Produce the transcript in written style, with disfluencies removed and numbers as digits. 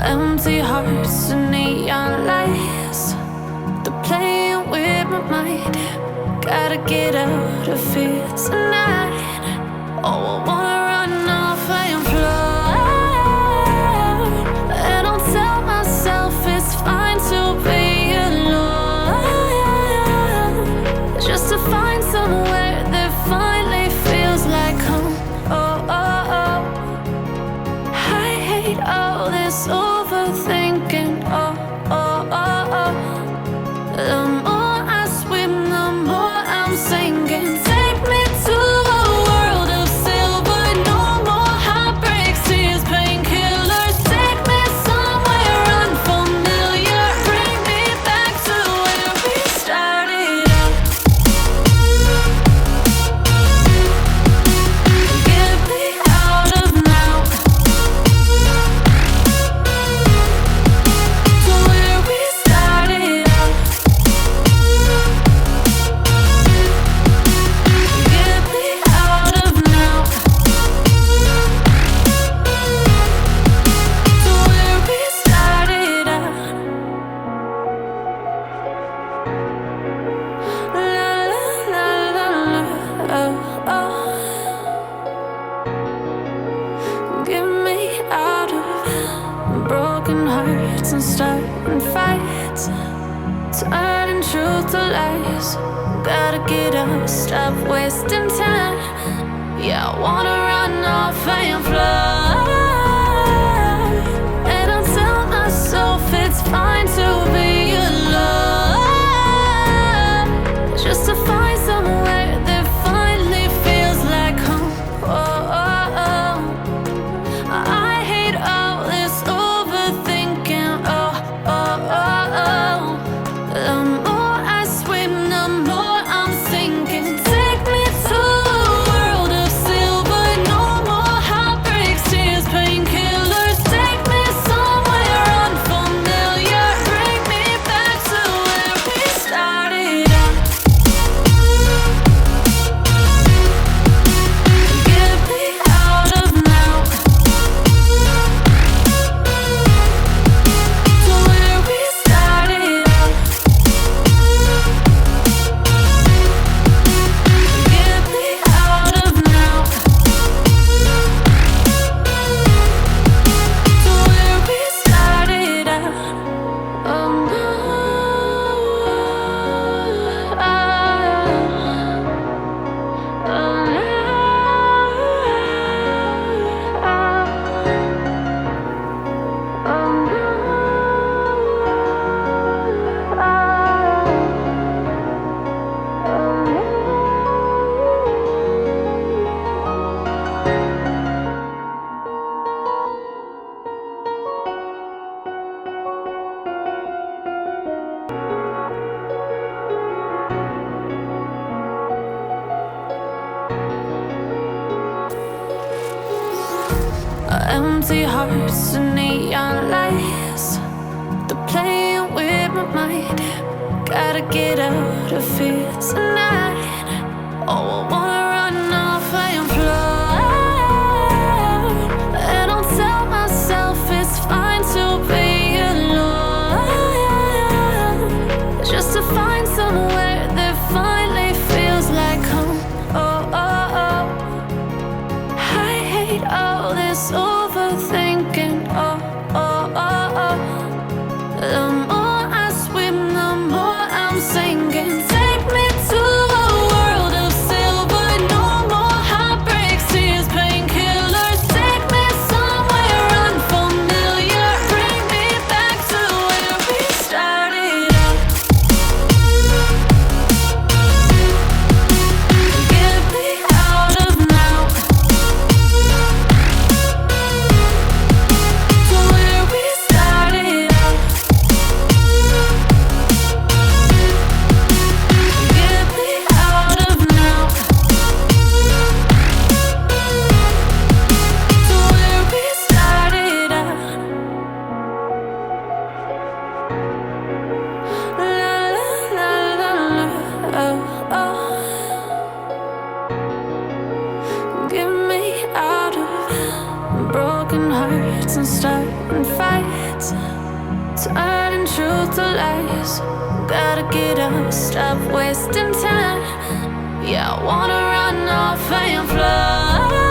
Empty hearts and neon lights, they're playing with my mind. Gotta get out of here tonight. Oh, I wanna run off and fly, and I'll tell myself it's fine to be alone, just to find somewhere that finally feels like home. Oh, oh, oh. I hate all this overthinking. Oh, oh, oh, oh. The more I swim, the more I'm sinking. Take me to a world of silver. No more heartbreaks, tears, painkillers. Take me somewhere unfamiliar. Bring me back to where we started out. Get me out of now, to where we started out. Get me out of now, to where we started out. La la la la la, oh, oh. Get me out of broken hearts and starting fights, turning truth to lies. Gotta get up, stop wasting time. Yeah, I wanna run off and fly, and I'll tell myself it's fine to be alone, just to find somewhere that finally feels like home. Oh, oh, oh. I hate all this overthinking. Oh, oh, oh, oh. The more I swim, the more I'm sinking. Take me to a world of silver. No more heartbreaks, tears, painkillers. Take me somewhere unfamiliar. Bring me back to where we started out. Get me out of now, to where we started out. Get me out of now, to where we started out. Oh no, oh, empty hearts and neon lights, they're playing with my mind. Gotta get out of here tonight. Oh, I wanna run off and fly, and I'll tell myself it's fine to be alone, just to find somewhere that finally feels like home. Oh, oh, oh. I hate all this overthinking. Oh, oh, oh, oh. The more I swim, the more I'm sinking. Take me to a world of silver. turning truth to lies. Gotta get up, stop wasting time. Yeah, I wanna run off and fly.